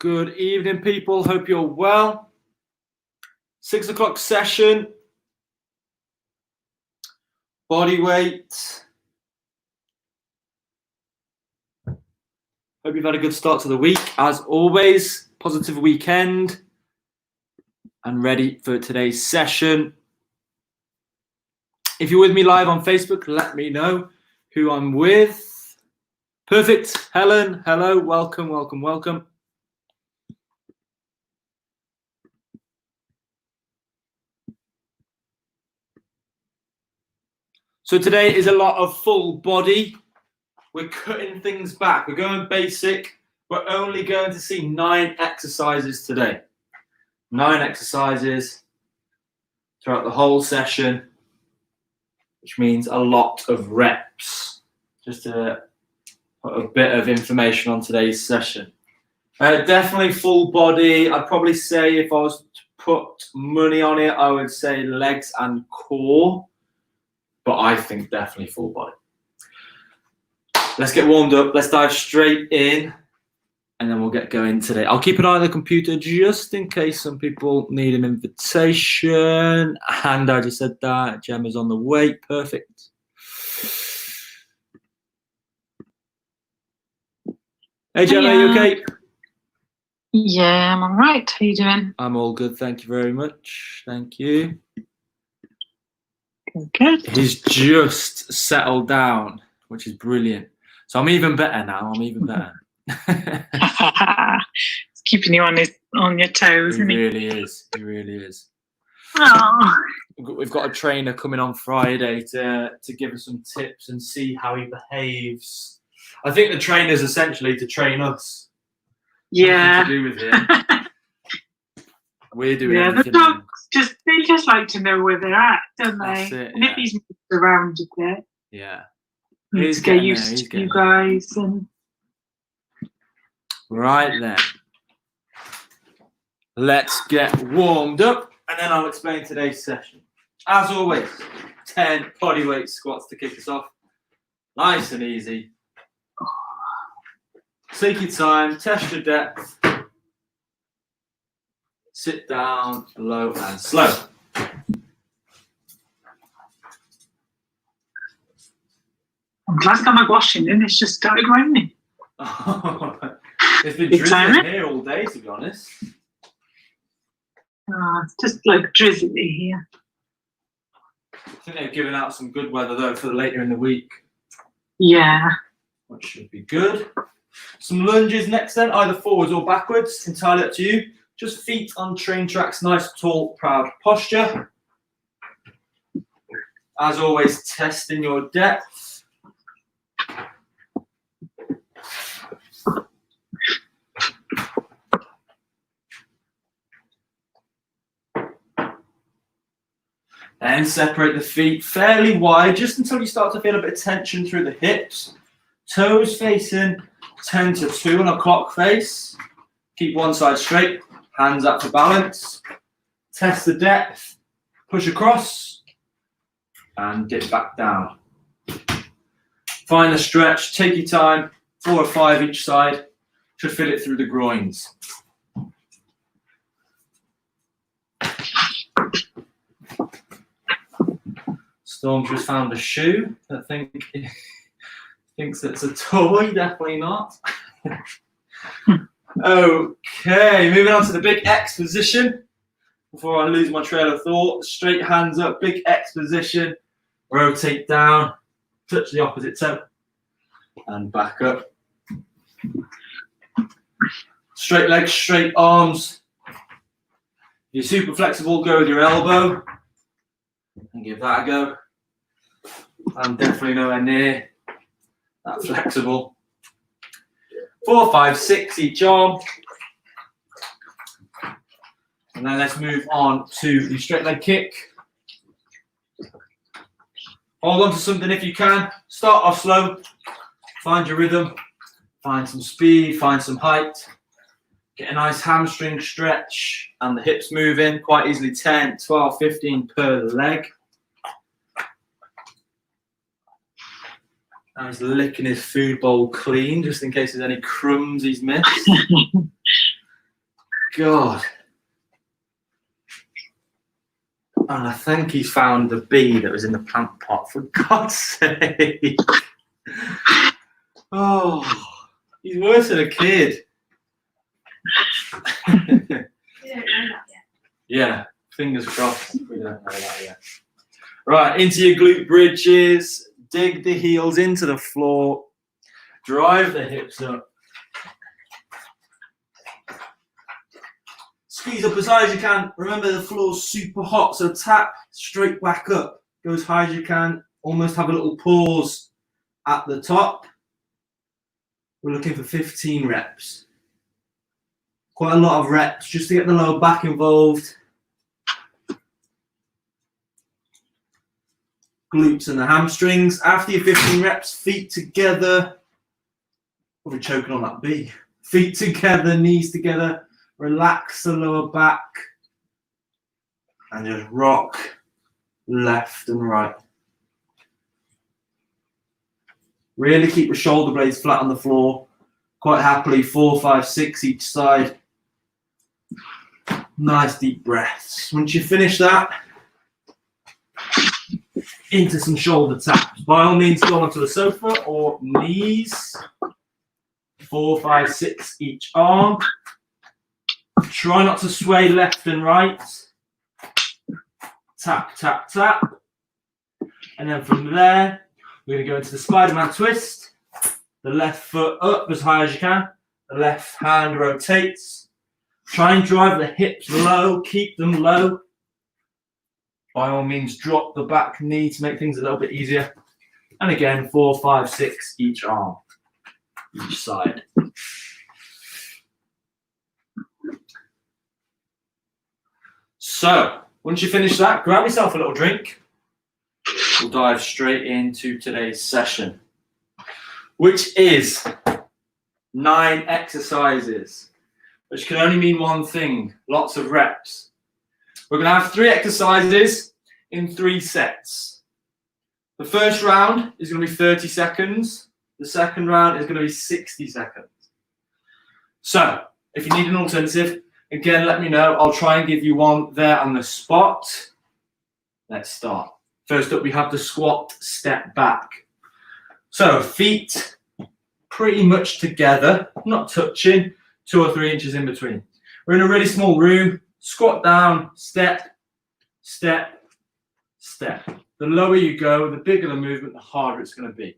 Good evening, people. Hope you're well. 6 o'clock session. Bodyweight. Hope you've had a good start to the week. As always, positive weekend. And ready for today's session. If you're with me live on Facebook, let me know who I'm with. Perfect. Helen, hello. Welcome, welcome, welcome. So today is a lot of full body. We're cutting things back. We're going basic. We're only going to see 9 exercises today. 9 exercises throughout the whole session, which means a lot of reps. Just to put a bit of information on today's session. Definitely full body. I'd probably say if I was to put money on it, I would say legs and core. But I think definitely full body. Let's get warmed up. Let's dive straight in. And then we'll get going today. I'll keep an eye on the computer just in case some people need an invitation. And I just said that. Gemma's on the way. Perfect. Hey, Gemma, are you okay? Yeah, I'm all right. How are you doing? I'm all good. Thank you very much. Thank you. Good. He's just settled down, which is brilliant. So I'm even better now. I'm even better. It's keeping you on your toes, isn't He he? really is. He really is. Oh. We've got a trainer coming on Friday to give us some tips and see how he behaves. I think the trainer's essentially to train us. Yeah. Nothing to do with him. We're doing Yeah, the everything. dogs they just like to know where they're at, don't they? That's it, and yeah. if he's moved around a bit, Yeah. to get used to you guys. And right then. Let's get warmed up and then I'll explain today's session. As always, 10 bodyweight squats to kick us off. Nice and easy. Take your time, test your depth. Sit down, low and slow. I'm glad I'm washing and it's just started raining. It's been drizzling here all day, to be honest. It's just like drizzly here. I think they've given out some good weather though for later in the week. Yeah. Which should be good. Some lunges next then, either forwards or backwards, entirely up to you. Just feet on train tracks, nice, tall, proud posture. As always, testing your depth. And separate the feet fairly wide, just until you start to feel a bit of tension through the hips. Toes facing 10 to 2 on a clock face. Keep one side straight. Hands up for balance. Test the depth. Push across. And dip back down. Find the stretch. Take your time. 4 or 5 each side. Should fit it through the groins. Storm just found a shoe. I think thinks it's a toy. Definitely not. Okay, moving on to the big X position. Before I lose my trail of thought, straight hands up, big X position. Rotate down, touch the opposite toe, and back up. Straight legs, straight arms. If you're super flexible, go with your elbow and give that a go. I'm definitely nowhere near that flexible. 4, 5, 6 each arm. And then let's move on to the straight leg kick. Hold on to something if you can. Start off slow. Find your rhythm. Find some speed. Find some height. Get a nice hamstring stretch. And the hips move in quite easily. 10, 12, 15 per leg. Now he's licking his food bowl clean, just in case there's any crumbs he's missed. God. And I think he's found the bee that was in the plant pot, for God's sake. Oh, he's worse than a kid. You don't know that yet. Yeah, fingers crossed. We don't know that yet. Right, into your glute bridges. Dig the heels into the floor. Drive the hips up. Squeeze up as high as you can. Remember, the floor's super hot, so tap straight back up. Go as high as you can. Almost have a little pause at the top. We're looking for 15 reps. Quite a lot of reps just to get the lower back involved. Glutes and the hamstrings. After your 15 reps, feet together. Probably choking on that B. Feet together, knees together. Relax the lower back. And just rock left and right. Really keep your shoulder blades flat on the floor. Quite happily, 4, 5, 6 each side. Nice deep breaths. Once you finish that, into some shoulder taps. By all means, go onto the sofa or knees. 4, 5, 6 each arm. Try not to sway left and right. Tap, tap, tap. And then from there, we're going to go into the Spider-Man twist. The left foot up as high as you can. The left hand rotates. Try and drive the hips low. Keep them low. By all means, drop the back knee to make things a little bit easier. And again, 4, 5, 6 each arm, each side. So, once you finish that, grab yourself a little drink. We'll dive straight into today's session, which is 9 exercises, which can only mean one thing: lots of reps. We're going to have 3 exercises in 3 sets. The first round is going to be 30 seconds. The second round is going to be 60 seconds. So, if you need an alternative, again, let me know. I'll try and give you one there on the spot. Let's start. First up, we have the squat step back. So, feet pretty much together, not touching, 2 or 3 inches in between. We're in a really small room. Squat down, step, step, step. The lower you go, the bigger the movement, the harder it's going to be.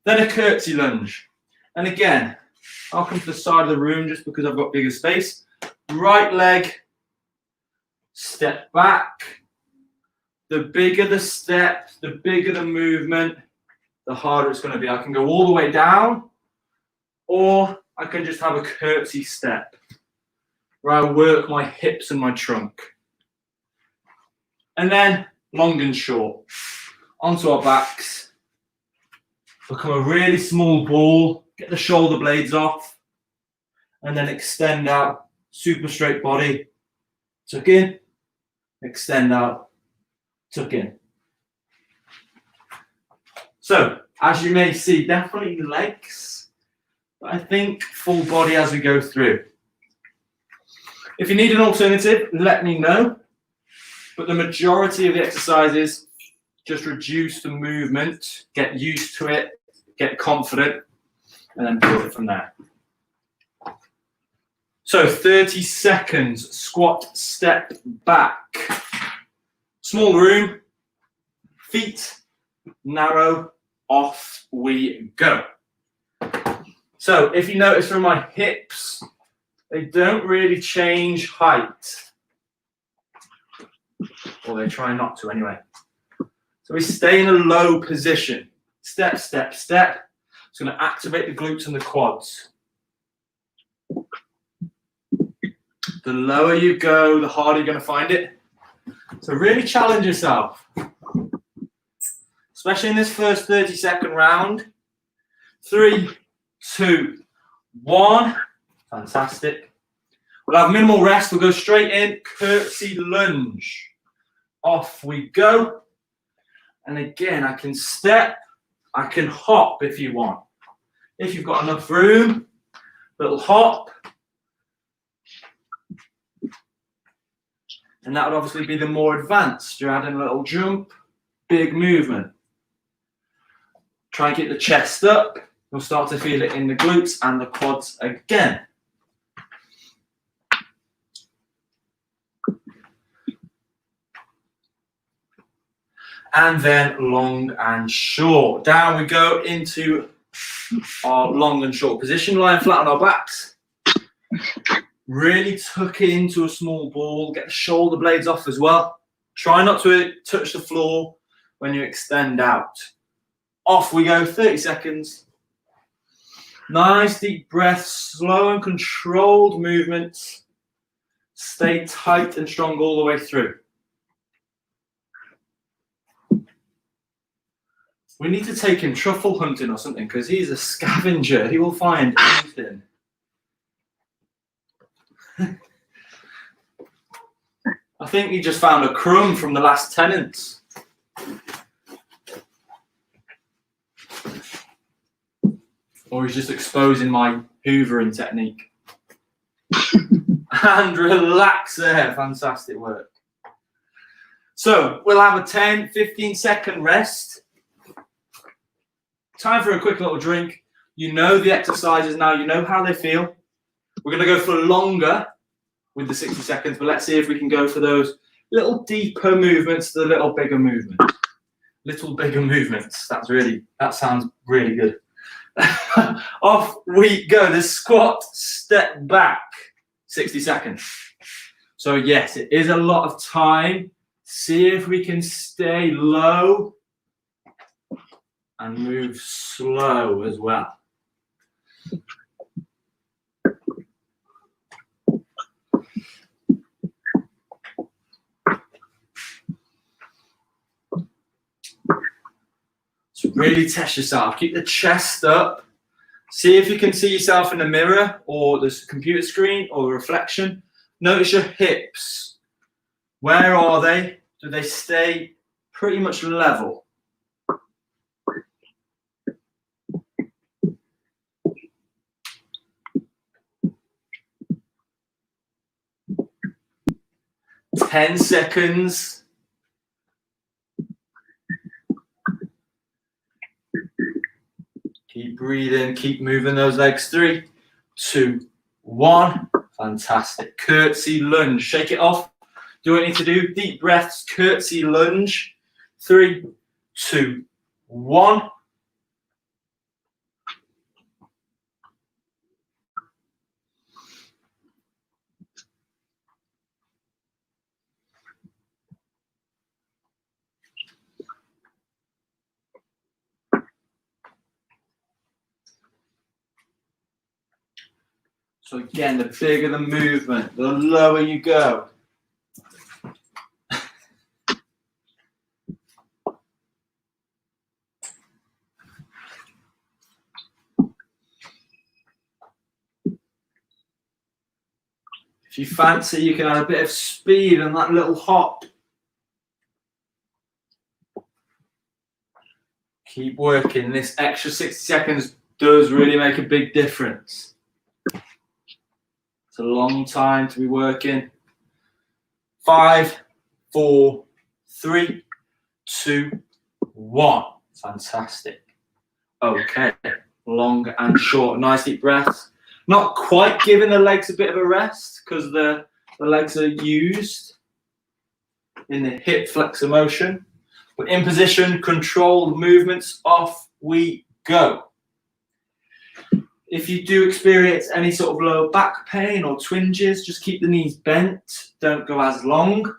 Then a curtsy lunge. And again, I'll come to the side of the room just because I've got bigger space. Right leg, step back. The bigger the step, the bigger the movement, the harder it's going to be. I can go all the way down, or I can just have a curtsy step, where I work my hips and my trunk. And then long and short. Onto our backs. Become a really small ball. Get the shoulder blades off. And then extend out. Super straight body. Tuck in. Extend out. Tuck in. So, as you may see, definitely legs. But I think full body as we go through. If you need an alternative, let me know. But the majority of the exercises just reduce the movement, get used to it, get confident, and then build it from there. So 30 seconds, squat, step back. Small room, feet narrow, off we go. So if you notice from my hips, they don't really change height. Or they try not to anyway. So we stay in a low position. Step, step, step. It's going to activate the glutes and the quads. The lower you go, the harder you're going to find it. So really challenge yourself. Especially in this first 30-second round. 3, 2, 1. Fantastic. We'll have minimal rest. We'll go straight in. Curtsy lunge. Off we go. And again, I can step. I can hop if you want. If you've got enough room, little hop. And that would obviously be the more advanced. You're adding a little jump, big movement. Try and get the chest up. You'll start to feel it in the glutes and the quads again. And then long and short. Down we go into our long and short position, lying flat on our backs. Really tuck into a small ball, get the shoulder blades off as well. Try not to touch the floor when you extend out. Off we go, 30 seconds. Nice deep breaths, slow and controlled movements. Stay tight and strong all the way through. We need to take him truffle hunting or something because he's a scavenger. He will find anything. I think he just found a crumb from the last tenants. Or he's just exposing my hoovering technique. And relax there. Fantastic work. So we'll have a 10, 15-second rest. Time for a quick little drink. You know the exercises now. You know how they feel. We're going to go for longer with the 60 seconds, but let's see if we can go for those little deeper movements, the little bigger movements. Little bigger movements. That sounds really good. Off we go. The squat, step back, 60 seconds. So yes, it is a lot of time. See if we can stay low and move slow as well. So really test yourself. Keep the chest up. See if you can see yourself in the mirror or the computer screen or the reflection. Notice your hips. Where are they? Do they stay pretty much level? Ten seconds. Keep breathing, keep moving those legs. 3, 2, 1. Fantastic. Curtsy lunge. Shake it off. Do what you need to do. Deep breaths. Curtsy lunge. 3, 2, 1. So again, the bigger the movement, the lower you go. If you fancy, you can add a bit of speed on that little hop. Keep working. This extra 60 seconds does really make a big difference. It's a long time to be working. 5, 4, 3, 2, 1. Fantastic. Okay. Long and short. Nice deep breaths. Not quite giving the legs a bit of a rest because the legs are used in the hip flexor motion. But in position, controlled movements, off we go. If you do experience any sort of lower back pain or twinges, just keep the knees bent. Don't go as long.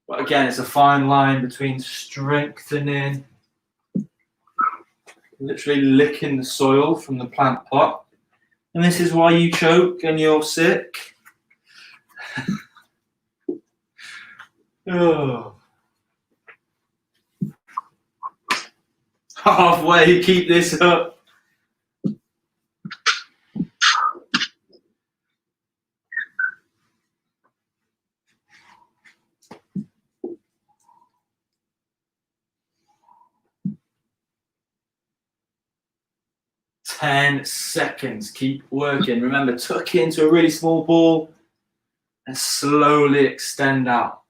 But again, it's a fine line between strengthening, literally licking the soil from the plant pot. And this is why you choke and you're sick. Oh. Halfway, keep this up. Ten seconds. Keep working. Remember, tuck into a really small ball and slowly extend out.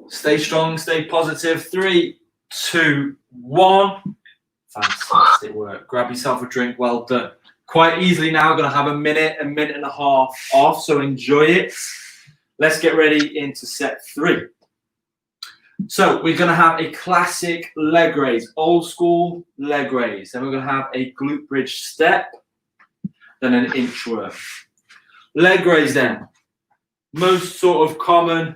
Stay strong, stay positive. 3, 2, 1. Fantastic work. Grab yourself a drink. Well done. Quite easily now, going to have a minute and a half off, so enjoy it. Let's get ready into set 3. So we're going to have a classic leg raise, old school leg raise. Then we're going to have a glute bridge step, then an inchworm. Leg raise then. Most sort of common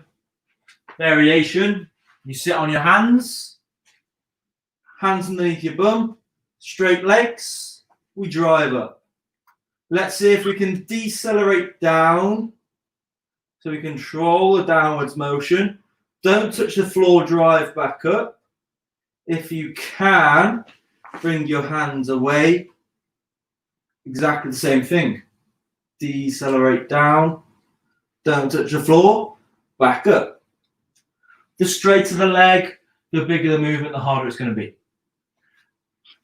variation. You sit on your hands underneath your bum, straight legs, we drive up. Let's see if we can decelerate down so we control the downwards motion. Don't touch the floor, drive back up. If you can, bring your hands away. Exactly the same thing. Decelerate down. Don't touch the floor, back up. The straighter the leg, the bigger the movement, the harder it's going to be.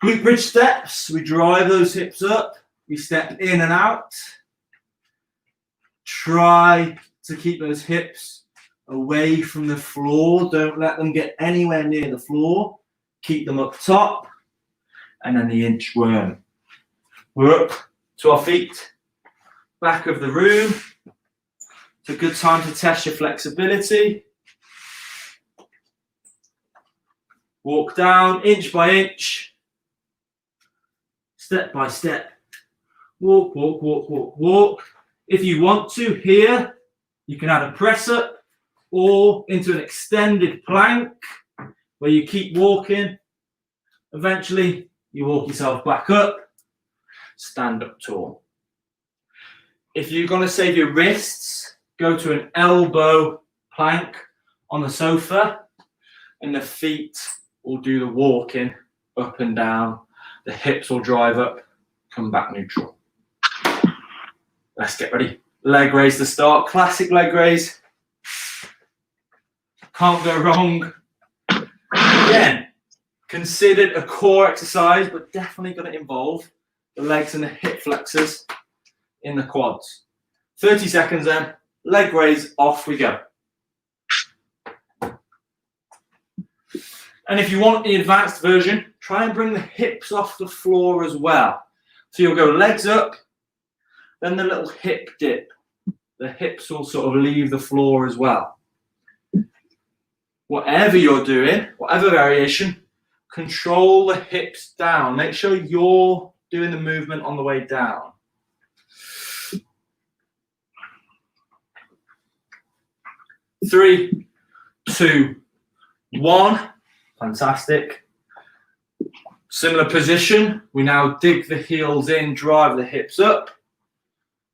Glute bridge steps, we drive those hips up. We step in and out. Try to keep those hips away from the floor. Don't let them get anywhere near the floor. Keep them up top. And then the inchworm. We're up to our feet. Back of the room. It's a good time to test your flexibility. Walk down inch by inch. Step by step. Walk, walk, walk, walk, walk. If you want to, here, you can add a press up or into an extended plank where you keep walking. Eventually, you walk yourself back up, stand up tall. If you're going to save your wrists, go to an elbow plank on the sofa and the feet will do the walking up and down. The hips will drive up, come back neutral. Let's get ready. Leg raise to start. Classic leg raise. Can't go wrong. Again, considered a core exercise, but definitely going to involve the legs and the hip flexors in the quads. 30 seconds then. Leg raise, off we go. And if you want the advanced version, try and bring the hips off the floor as well. So you'll go legs up, then the little hip dip. The hips will sort of leave the floor as well. Whatever you're doing, whatever variation, control the hips down. Make sure you're doing the movement on the way down. Three, 2, 1. Fantastic. Similar position. We now dig the heels in, drive the hips up.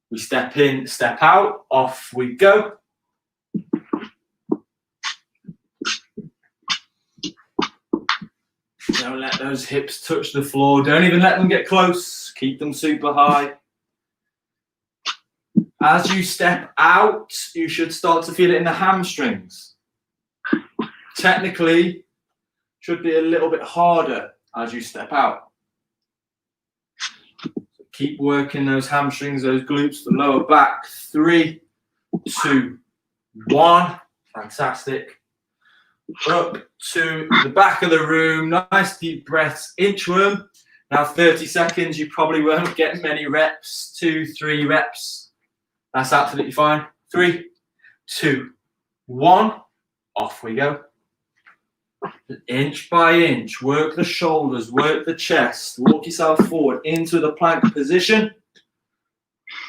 We step in, step out. Off we go. Don't let those hips touch the floor. Don't even let them get close. Keep them super high. As you step out, you should start to feel it in the hamstrings. Technically, should be a little bit harder as you step out. So keep working those hamstrings, those glutes, the lower back. 3, 2, 1. Fantastic. Up to the back of the room. Nice deep breaths. Inchworm. Now 30 seconds. You probably won't get many reps. 2, 3 reps. That's absolutely fine. 3, 2, 1. Off we go. Inch by inch, work the shoulders, work the chest, walk yourself forward into the plank position.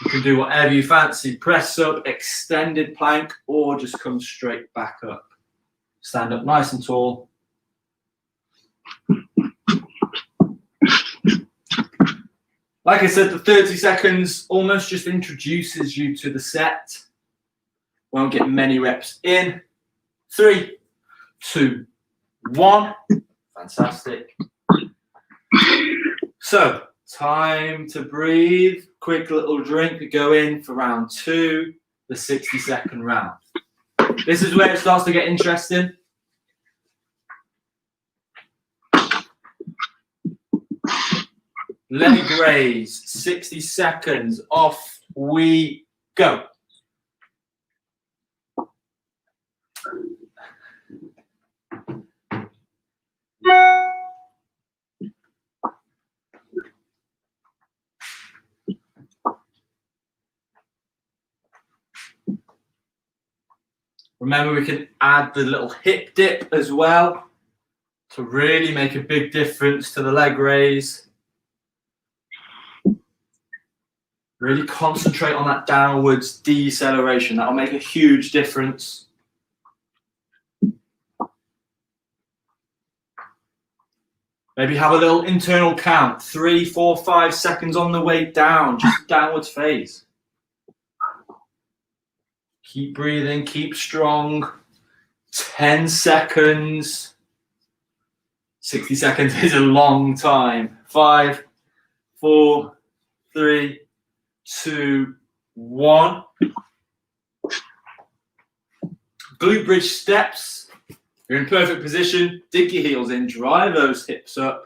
You can do whatever you fancy, press up, extended plank, or just come straight back up. Stand up nice and tall. Like I said, the 30 seconds almost just introduces you to the set. Won't get many reps in. 3, 2, 1. Fantastic. So, time to breathe. Quick little drink to go in for round 2, the 60-second round. This is where it starts to get interesting. Leg raise, 60 seconds, off we Go. Remember, we can add the little hip dip as well to really make a big difference to the leg raise. Really concentrate on that downwards deceleration. That'll make a huge difference. Maybe have a little internal count, 3, 4, 5 seconds on the way down, just downwards phase. Keep breathing, keep strong. 10 seconds. 60 seconds is a long time. 5, 4, 3, 2, 1. Glute bridge steps. You're in perfect position. Dig your heels in, drive those hips up.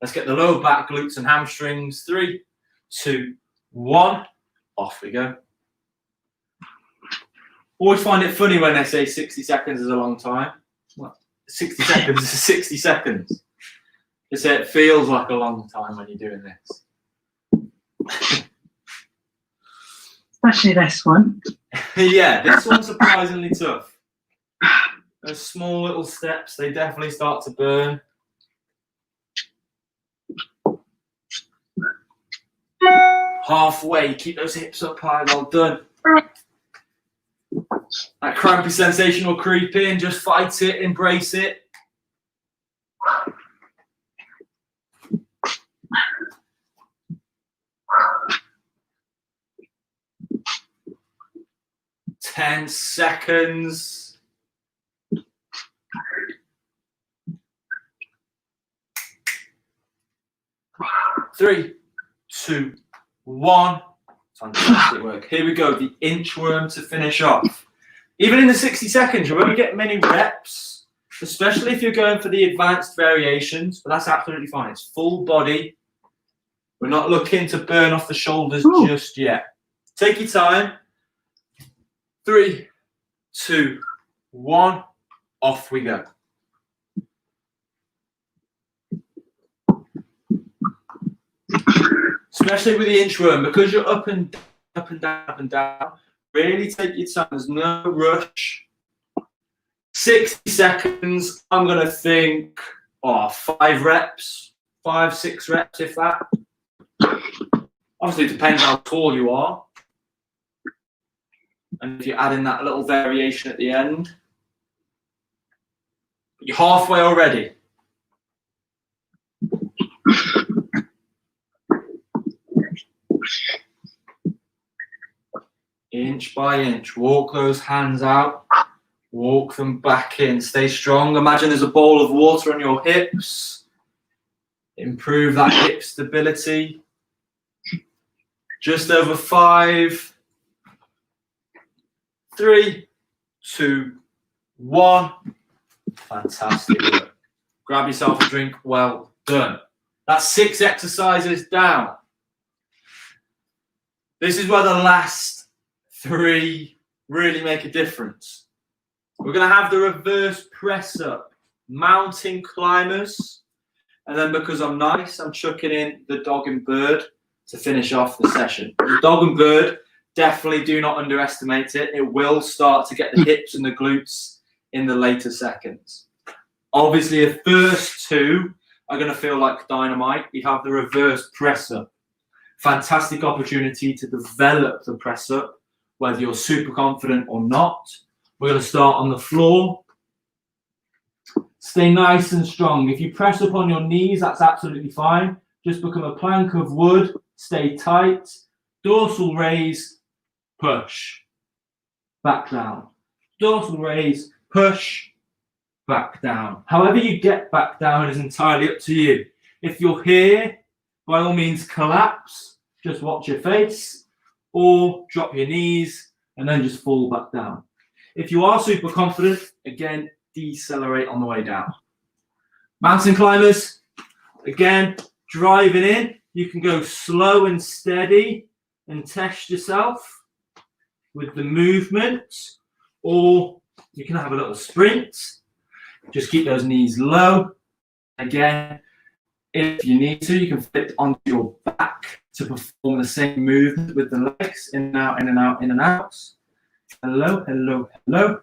Let's get the lower back, glutes and hamstrings. 3, 2, 1. Off we go. Always find it funny when they say 60 seconds is a long time. Well, 60 seconds is 60 seconds. They say it feels like a long time when you're doing this. Especially this one. Yeah, this one's surprisingly tough. Those small little steps, they definitely start to burn. Halfway, keep those hips up high, well done. That crampy sensation will creep in, just fight it, embrace it. Ten seconds. 3, 2, 1. Fantastic work. Here we go, the inchworm to finish off. Even in the 60 seconds, you won't get many reps, especially if you're going for the advanced variations, but that's absolutely fine. It's full body. We're not looking to burn off the shoulders just yet. Take your time. 3, 2, 1. Off we go. Especially with the inchworm, because you're up and down, really take your time. There's no rush. 60 seconds, I'm going to think, 5 reps, 5, 6 reps, if that. Obviously, it depends how tall you are. And if you add in that little variation at the end. You're halfway already. Inch by inch, walk those hands out, walk them back in, stay strong. Imagine there's a bowl of water on your hips. Improve that hip stability. Just over 5, 3, 2, 1. Fantastic work. Grab yourself a drink, well done. That's 6 exercises down. This is where the last 3 really make a difference. We're going to have the reverse press up, mountain climbers, and then because I'm nice, I'm chucking in the dog and bird to finish off the session. The dog and bird, definitely do not underestimate it. It will start to get the hips and the glutes in the later seconds. Obviously, the first 2 are going to feel like dynamite. You have the reverse press up. Fantastic opportunity to develop the press up, whether you're super confident or not. We're going to start on the floor. Stay nice and strong. If you press up on your knees, that's absolutely fine. Just become a plank of wood. Stay tight. Dorsal raise, push. Back down. Dorsal raise, push. Back down. However you get back down is entirely up to you. If you're here, by all means collapse. Just watch your face. Or drop your knees and then just fall back down. If you are super confident, again, decelerate on the way down. Mountain climbers, again, driving in. You can go slow and steady and test yourself. with the movement, or you can have a little sprint. Just keep those knees low. Again, if you need to, you can flip onto your back to perform the same movement with the legs, in and out, in and out, in and out. Hello, hello, hello.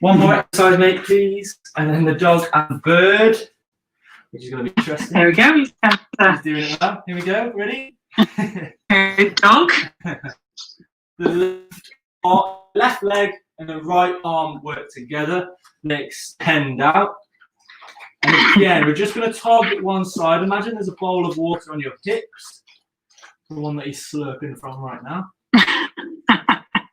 One more exercise, mate, please. And then the dog and bird, which is going to be interesting. There we go. He's doing it well. Here we go. Ready? Dog. The left leg and the right arm work together. They extend out. And again, we're just going to target one side. Imagine there's a bowl of water on your hips, the one that he's slurping from right now.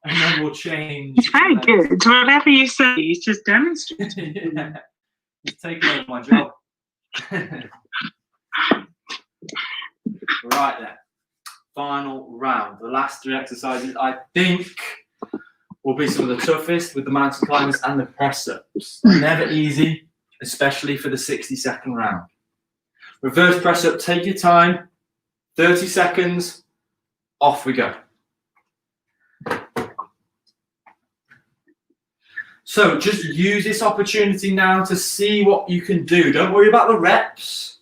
And then we'll change. It's very good. Whatever you say, he's just demonstrating. Yeah. He's taking over my job. Right then. Final round. The last 3 exercises, I think, will be some of the toughest with the mountain climbers and the press-ups. Never easy, especially for the 60-second round. Reverse press-up, take your time. 30 seconds, off we go. So just use this opportunity now to see what you can do. Don't worry about the reps.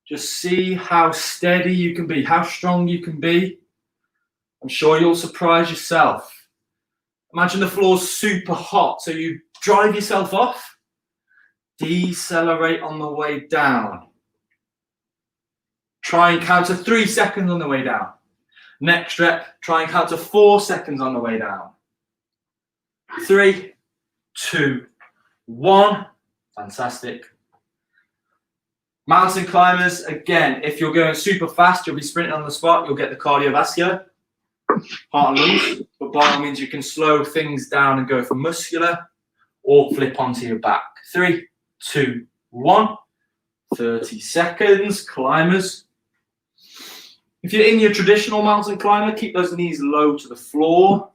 Just see how steady you can be, how strong you can be. I'm sure you'll surprise yourself. Imagine the floor's super hot, so you drive yourself off. Decelerate on the way down. Try and count to 3 seconds on the way down. Next rep, try and count to 4 seconds on the way down. 3, 2, 1. Fantastic. Mountain climbers, again, if you're going super fast, you'll be sprinting on the spot, you'll get the cardiovascular, heart and lungs. But by all means, you can slow things down and go for muscular or flip onto your back. 3, 2, 1. 30 seconds, climbers. If you're in your traditional mountain climber, keep those knees low to the floor.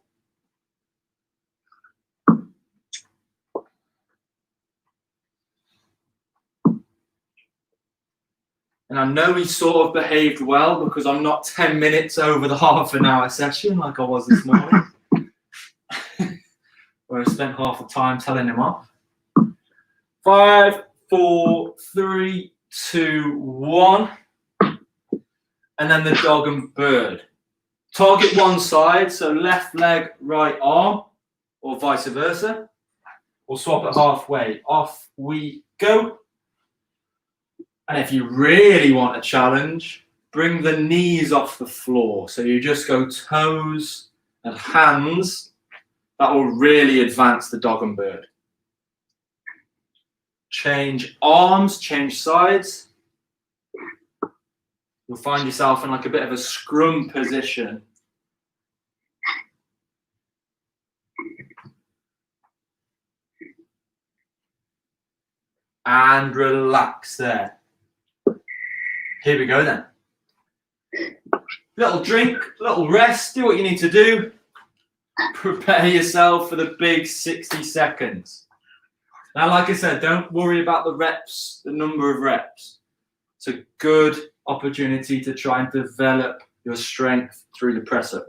And I know he sort of behaved well because I'm not 10 minutes over the half-an-hour session like I was this morning, where I spent half the time telling him off. 5, 4, 3, 2, 1. And then the dog and bird. Target one side, so left leg, right arm, or vice versa. We'll swap it halfway. Off we go. And if you really want a challenge, bring the knees off the floor. So you just go toes and hands. That will really advance the dog and bird. Change arms, change sides. You'll find yourself in like a bit of a scrum position. And relax there. Here we go then. Little drink, little rest, do what you need to do. Prepare yourself for the big 60 seconds. Now, like I said, don't worry about the reps, the number of reps. It's a good opportunity to try and develop your strength through the press up.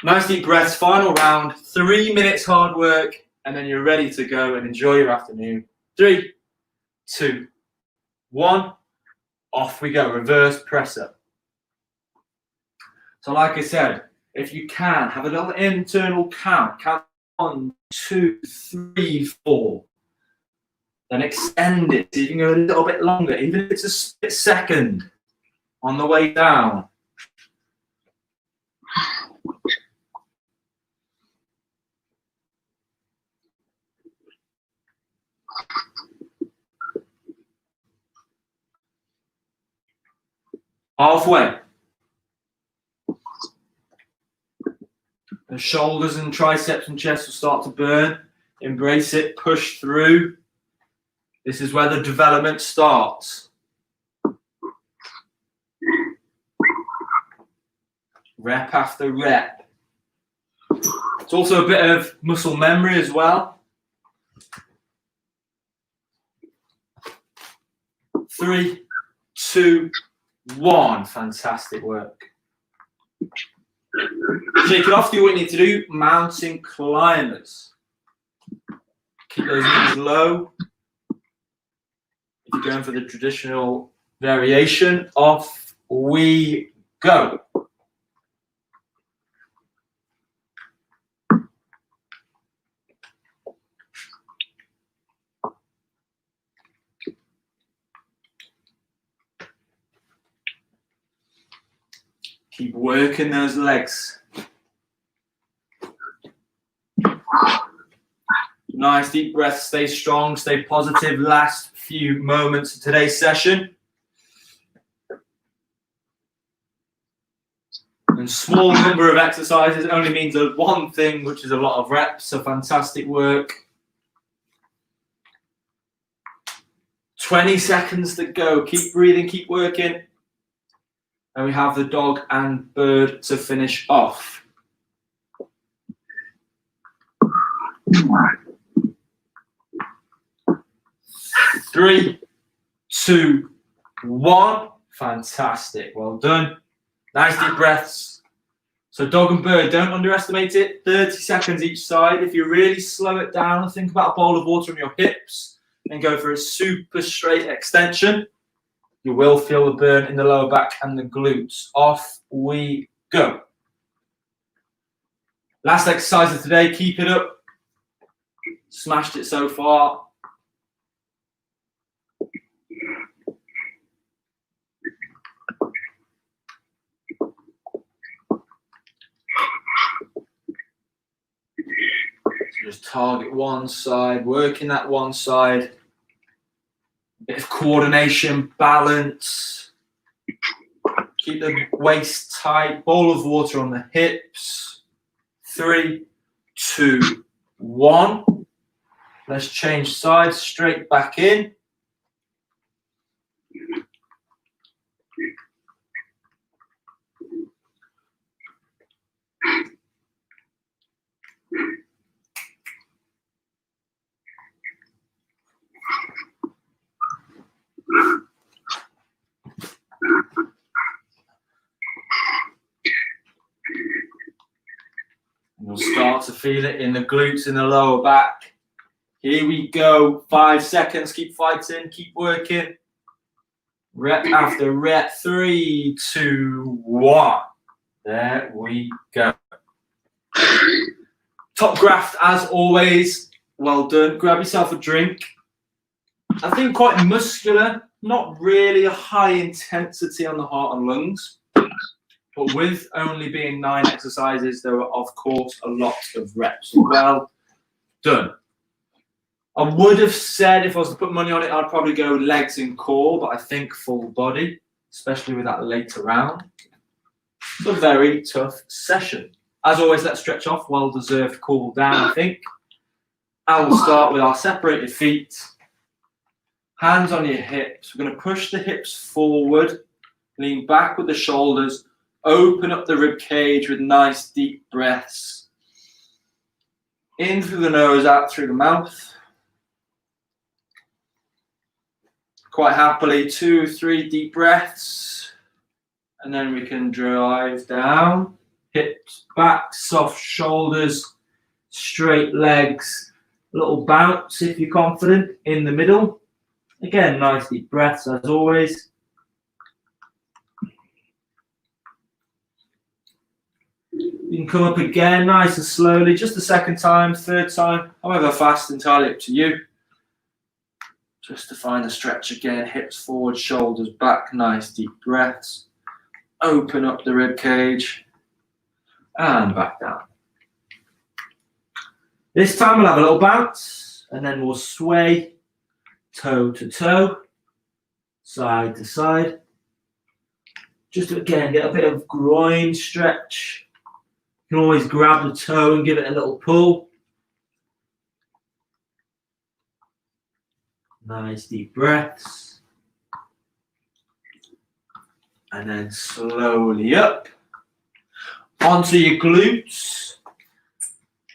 Nice deep breaths, final round, 3 minutes hard work, and then you're ready to go and enjoy your afternoon. 3, 2, 1. Off we go, reverse press up. So like I said, if you can, have a little internal count. Count 1, 2, 3, 4. Then extend it so you can go a little bit longer, even if it's a split second on the way down. Halfway. The shoulders and triceps and chest will start to burn. Embrace it, push through. This is where the development starts. Rep after rep. It's also a bit of muscle memory as well. 3, 2, 1. Fantastic work. Shake it off, do what you need to do. Mountain climbers. Keep those knees low. If you're going for the traditional variation, off we go. Keep working those legs. Nice deep breath, stay strong, stay positive. Last few moments of today's session. And small number of exercises only means one thing, which is a lot of reps, so fantastic work. 20 seconds to go, keep breathing, keep working. And we have the dog and bird to finish off. 3, 2, 1. Fantastic. Well done. Nice deep breaths. So dog and bird, don't underestimate it. 30 seconds each side. If you really slow it down, think about a bowl of water on your hips and go for a super straight extension. You will feel the burn in the lower back and the glutes. Off we go. Last exercise of today. Keep it up. Smashed it so far. So just target one side, working that one side. Bit of coordination, balance. Keep the waist tight. Bowl of water on the hips. 3, 2, 1. Let's change sides, straight back in. You'll start to feel it in the glutes, in the lower back. Here we go. 5 seconds. Keep fighting. Keep working. Rep after rep. 3, 2, 1. There we go. Top graft as always. Well done. Grab yourself a drink. I think quite muscular. Not really a high intensity on the heart and lungs. But with only being 9 exercises, there are, of course, a lot of reps. Well done. I would have said, if I was to put money on it, I'd probably go legs and core, but I think full body, especially with that later round. It's a very tough session. As always, let's stretch off. Well-deserved cool down, I think. And we'll start with our separated feet. Hands on your hips. We're going to push the hips forward. Lean back with the shoulders. Open up the rib cage with nice deep breaths. In through the nose, out through the mouth. Quite happily, 2, 3 deep breaths. And then we can drive down. Hips back, soft shoulders, straight legs. A little bounce if you're confident in the middle. Again, nice deep breaths as always. You can come up again nice and slowly, just the second time, third time, however fast, entirely up to you. Just to find the stretch again, hips forward, shoulders back, nice deep breaths. Open up the rib cage and back down. This time we'll have a little bounce and then we'll sway toe to toe, side to side. Just to again get a bit of groin stretch. You can always grab the toe and give it a little pull. Nice deep breaths. And then slowly up. Onto your glutes.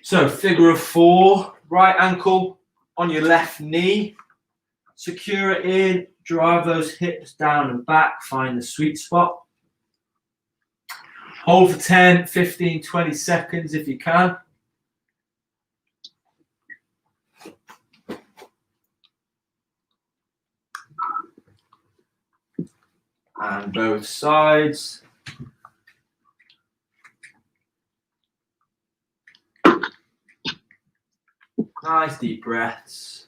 So figure of 4, right ankle on your left knee. Secure it in, drive those hips down and back, find the sweet spot. Hold for 10, 15, 20 seconds if you can. And both sides. Nice deep breaths.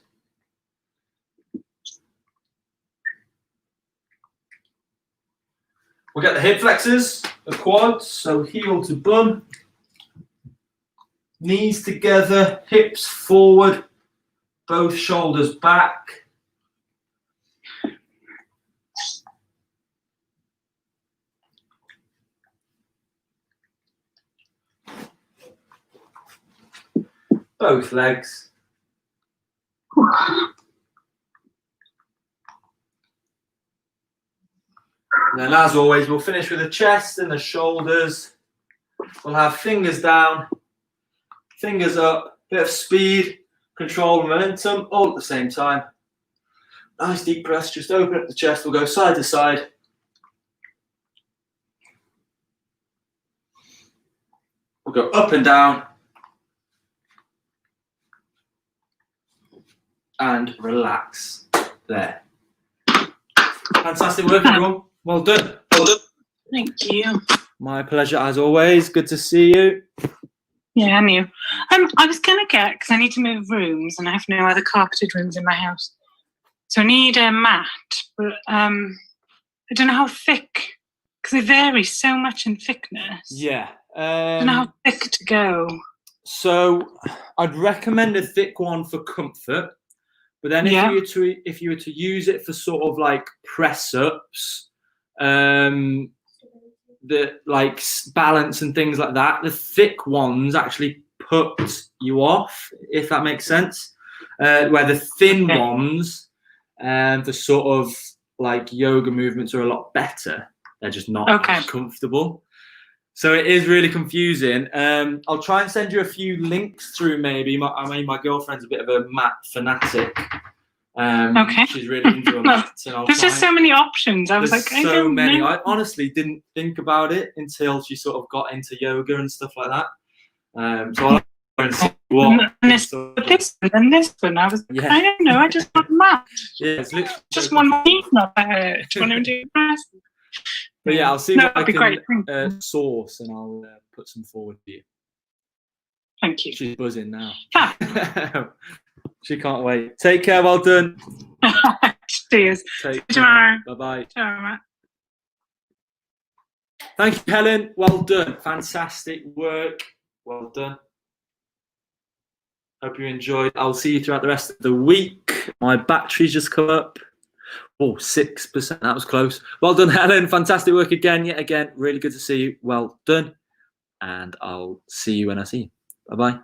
We'll get the hip flexors, the quads, so heel to bum. Knees together, hips forward, both shoulders back. Both legs. And then as always, we'll finish with the chest and the shoulders. We'll have fingers down, fingers up, bit of speed, control and momentum all at the same time. Nice deep breaths, just open up the chest. We'll go side to side. We'll go up and down. And relax there. Fantastic work, everyone. Well done. Well done. Thank you. My pleasure, as always. Good to see you. Yeah, and you. I was going to get, because I need to move rooms and I have no other carpeted rooms in my house. So I need a mat, but I don't know how thick, because they vary so much in thickness. Yeah. I don't know how thick to go. So I'd recommend a thick one for comfort. But then if you were to use it for sort of like press ups, the like balance and things like that, the thick ones actually put you off, if that makes sense. Where the thin ones, the sort of like yoga movements are a lot better. They're just not as comfortable. So it is really confusing. I'll try and send you a few links through maybe. My girlfriend's a bit of a mat fanatic. She's really into a mat. There's just so many options. I was like, I don't know. I honestly didn't think about it until she sort of got into yoga and stuff like that. So I'll try and see what. This and this one. I was I don't know. I just want a mat. Yeah, it's literally just one knee not hurt. Want to do press? But yeah, I'll see what I can source, and I'll put some forward for you. Thank you. She's buzzing now. She can't wait. Take care. Well done. Cheers. Take care. Tomorrow. Bye-bye. Tomorrow. Thank you, Helen. Well done. Fantastic work. Well done. Hope you enjoyed. I'll see you throughout the rest of the week. My battery's just come up. Oh, 6%. That was close. Well done, Helen. Fantastic work again. Yet again, really good to see you. Well done. And I'll see you when I see you. Bye-bye.